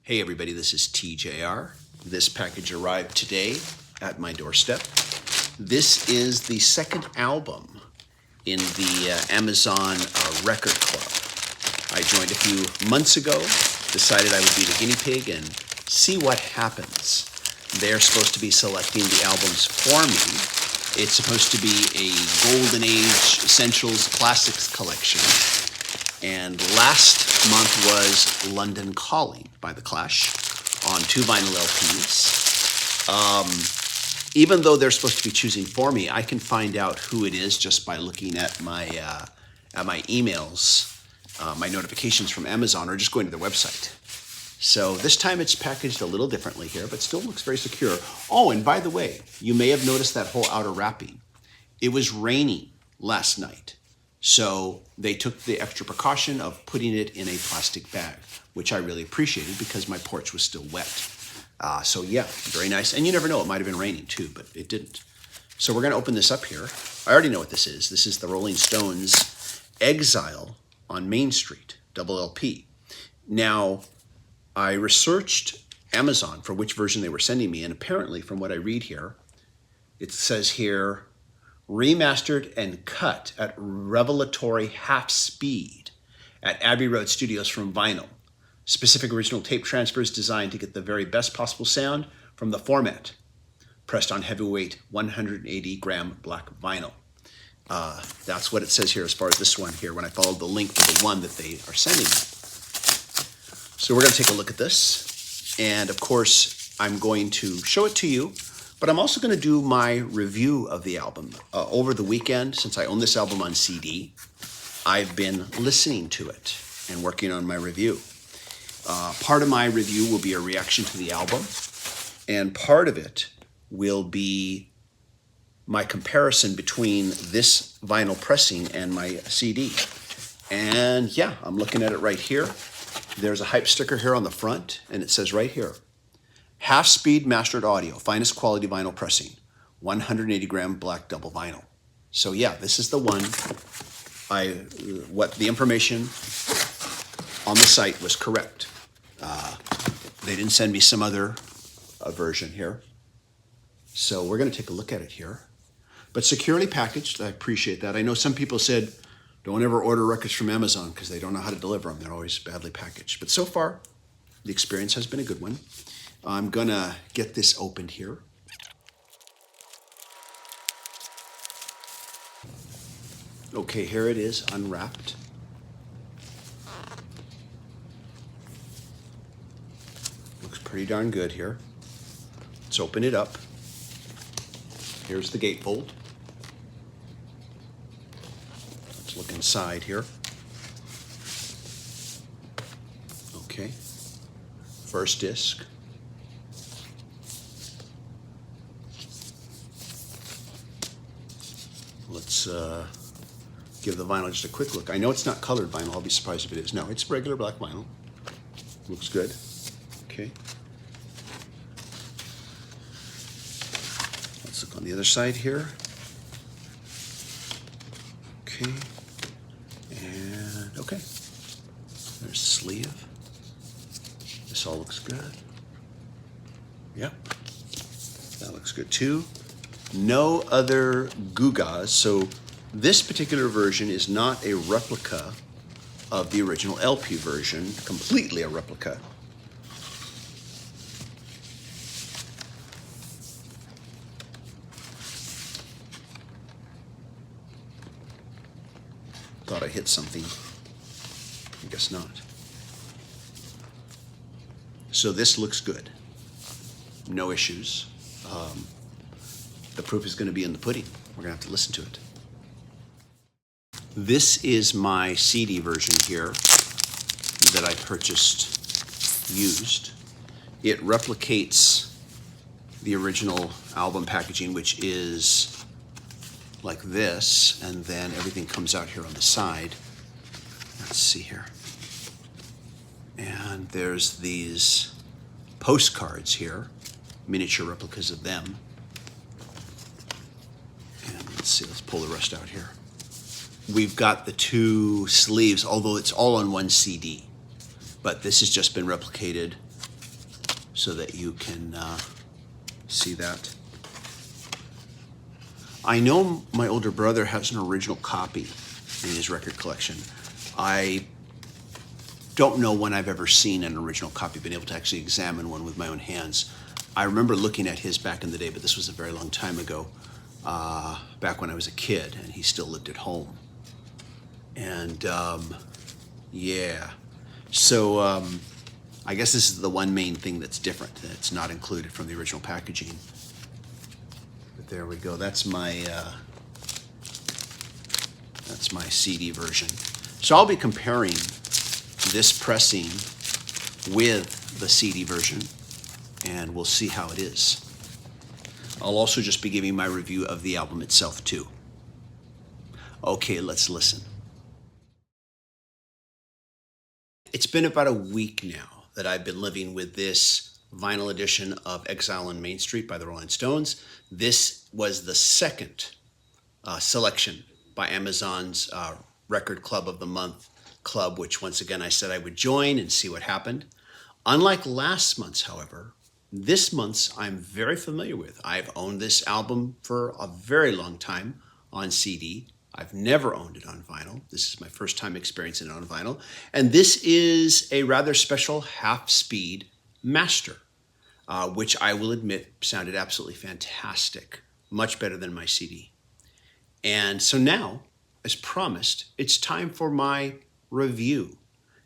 Hey everybody, this is TJR. This package arrived today at my doorstep. This is the second album in the Amazon Record Club. I joined a few months ago, decided I would be the guinea pig and see what happens. They're supposed to be selecting the albums for me. It's supposed to be a Golden Age Essentials Classics collection. And last month was London Calling by The Clash on 2 vinyl LPs. Even though they're supposed to be choosing for me, I can find out who it is just by looking at my emails, my notifications from Amazon, or just going to their website. So this time it's packaged a little differently here, but still looks very secure. Oh, and by the way, you may have noticed that whole outer wrapping. It was raining last night. So they took the extra precaution of putting it in a plastic bag, which I really appreciated because my porch was still wet. So yeah, very nice. And you never know, it might have been raining too, but it didn't. So we're gonna open this up here. I already know what this is. This is the Rolling Stones EXILE on Main Street, double LP. Now, I researched Amazon for which version they were sending me, and apparently from what I read here, it says here, remastered and cut at revelatory half speed at Abbey Road Studios from vinyl. Specific original tape transfers designed to get the very best possible sound from the format. Pressed on heavyweight 180-gram black vinyl. That's what it says here as far as this one here when I followed the link to the one that they are sending me. So we're going to take a look at this. And of course, I'm going to show it to you. But I'm also going to do my review of the album. Over the weekend, since I own this album on CD, I've been listening to it and working on my review. Part of my review will be a reaction to the album, and part of it will be my comparison between this vinyl pressing and my CD. And yeah, I'm looking at it right here. There's a hype sticker here on the front, and it says right here, half-speed mastered audio, finest quality vinyl pressing, 180-gram black double vinyl. So yeah, this is the one. What the information on the site was correct. They didn't send me some other version here. So we're going to take a look at it here. But securely packaged, I appreciate that. I know some people said, don't ever order records from Amazon because they don't know how to deliver them. They're always badly packaged. But so far, the experience has been a good one. I'm gonna get this opened here. Okay, here it is, unwrapped. Looks pretty darn good here. Let's open it up. Here's the gatefold. Let's look inside here. Okay, first disc. Let's give the vinyl just a quick look. I know it's not colored vinyl. I'll be surprised if it is. No, it's regular black vinyl. Looks good. Okay. Let's look on the other side here. Okay. And okay. There's the sleeve. This all looks good. Yep. That looks good too. No other Gugas, so this particular version is not a replica of the original LP version, completely a replica. Thought I hit something, I guess not. So this looks good, no issues. The proof is going to be in the pudding. We're going to have to listen to it. This is my CD version here that I purchased used. It replicates the original album packaging, which is like this, and then everything comes out here on the side. Let's see here. And there's these postcards here, miniature replicas of them. Let's see, let's pull the rest out here. We've got the 2 sleeves, although it's all on one CD. But this has just been replicated so that you can see that. I know my older brother has an original copy in his record collection. I don't know when I've ever seen an original copy, been able to actually examine one with my own hands. I remember looking at his back in the day, but this was a very long time ago, back when I was a kid and he still lived at home. And yeah, so I guess this is the one main thing that's different. That's not included from the original packaging. But there we go. That's my CD version. So I'll be comparing this pressing with the CD version, and we'll see how it is. I'll also just be giving my review of the album itself too. Okay, let's listen. It's been about a week now that I've been living with this vinyl edition of Exile on Main Street by the Rolling Stones. This was the second selection by Amazon's Record Club of the Month club, which once again I said I would join and see what happened. Unlike last month's, however, this month's I'm very familiar with. I've owned this album for a very long time on CD. I've never owned it on vinyl. This is my first time experiencing it on vinyl. And this is a rather special half-speed master, which I will admit sounded absolutely fantastic, much better than my CD. And so now, as promised, it's time for my review.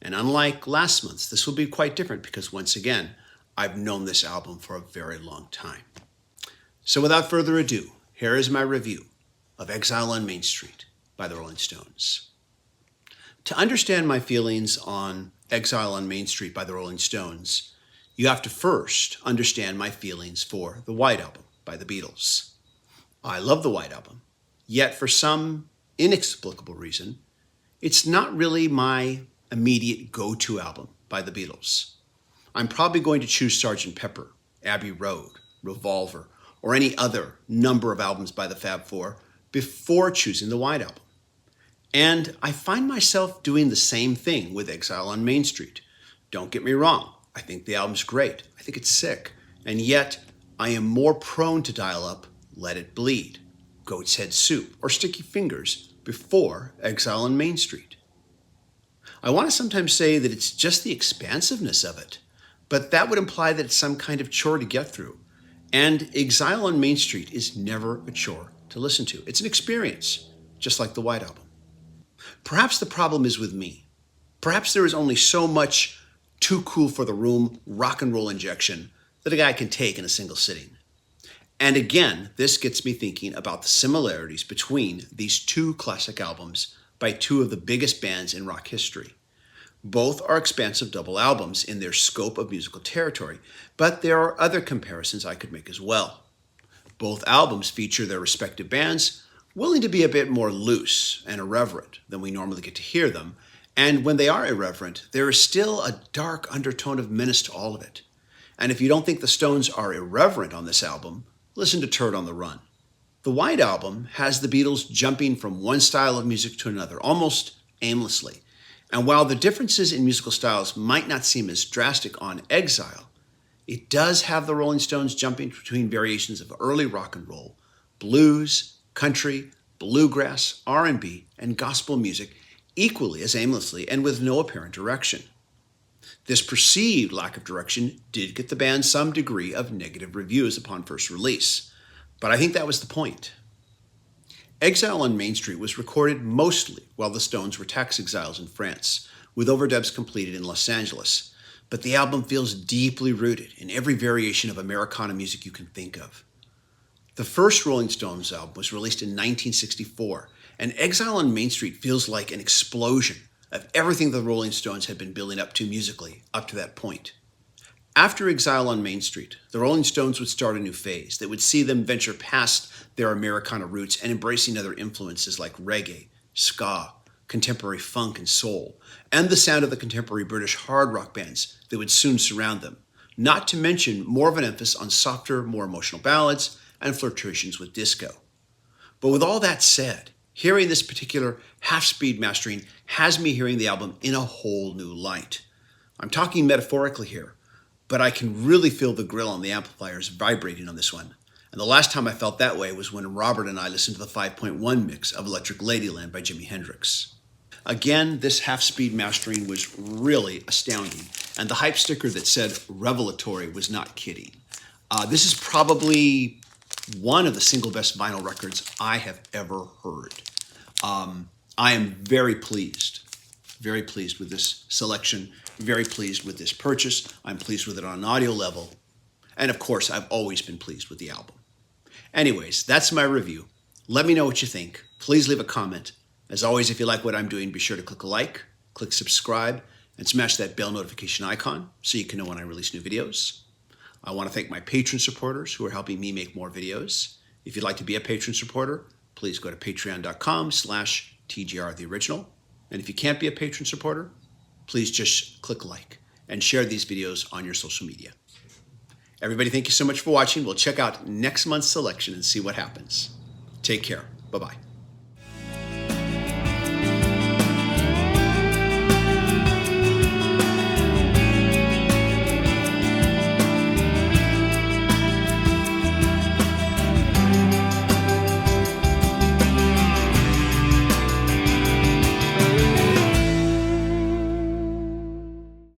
And unlike last month's, this will be quite different because once again, I've known this album for a very long time. So without further ado, here is my review of Exile on Main Street by the Rolling Stones. To understand my feelings on Exile on Main Street by the Rolling Stones, you have to first understand my feelings for the White Album by the Beatles. I love the White Album, yet for some inexplicable reason, it's not really my immediate go-to album by the Beatles. I'm probably going to choose Sgt. Pepper, Abbey Road, Revolver, or any other number of albums by the Fab Four before choosing the White Album. And I find myself doing the same thing with Exile on Main Street. Don't get me wrong, I think the album's great. I think it's sick. And yet, I am more prone to dial up Let It Bleed, Goat's Head Soup, or Sticky Fingers before Exile on Main Street. I want to sometimes say that it's just the expansiveness of it, but that would imply that it's some kind of chore to get through. And Exile on Main Street is never a chore to listen to. It's an experience, just like the White Album. Perhaps the problem is with me. Perhaps there is only so much too cool for the room rock and roll injection that a guy can take in a single sitting. And again, this gets me thinking about the similarities between these two classic albums by two of the biggest bands in rock history. Both are expansive double albums in their scope of musical territory, but there are other comparisons I could make as well. Both albums feature their respective bands willing to be a bit more loose and irreverent than we normally get to hear them, and when they are irreverent, there is still a dark undertone of menace to all of it. And if you don't think the Stones are irreverent on this album, listen to Turd on the Run. The White Album has the Beatles jumping from one style of music to another, almost aimlessly. And while the differences in musical styles might not seem as drastic on Exile, it does have the Rolling Stones jumping between variations of early rock and roll, blues, country, bluegrass, R&B, and gospel music equally as aimlessly and with no apparent direction. This perceived lack of direction did get the band some degree of negative reviews upon first release, but I think that was the point. Exile on Main Street was recorded mostly while the Stones were tax exiles in France, with overdubs completed in Los Angeles, but the album feels deeply rooted in every variation of Americana music you can think of. The first Rolling Stones album was released in 1964, and Exile on Main Street feels like an explosion of everything the Rolling Stones had been building up to musically up to that point. After Exile on Main Street, the Rolling Stones would start a new phase that would see them venture past their Americana roots and embracing other influences like reggae, ska, contemporary funk and soul, and the sound of the contemporary British hard rock bands that would soon surround them, not to mention more of an emphasis on softer, more emotional ballads and flirtations with disco. But with all that said, hearing this particular half-speed mastering has me hearing the album in a whole new light. I'm talking metaphorically here, but I can really feel the grill on the amplifiers vibrating on this one. And the last time I felt that way was when Robert and I listened to the 5.1 mix of Electric Ladyland by Jimi Hendrix. Again, this half-speed mastering was really astounding, and the hype sticker that said revelatory was not kidding. This is probably one of the single best vinyl records I have ever heard. I am very pleased with this selection, very pleased with this purchase. I'm pleased with it on an audio level. And of course, I've always been pleased with the album. Anyways, that's my review. Let me know what you think. Please leave a comment. As always, if you like what I'm doing, be sure to click a like, click subscribe, and smash that bell notification icon so you can know when I release new videos. I want to thank my patron supporters who are helping me make more videos. If you'd like to be a patron supporter, please go to patreon.com/TGRTheOriginal. And if you can't be a patron supporter, please just click like and share these videos on your social media. Everybody, thank you so much for watching. We'll check out next month's selection and see what happens. Take care. Bye-bye.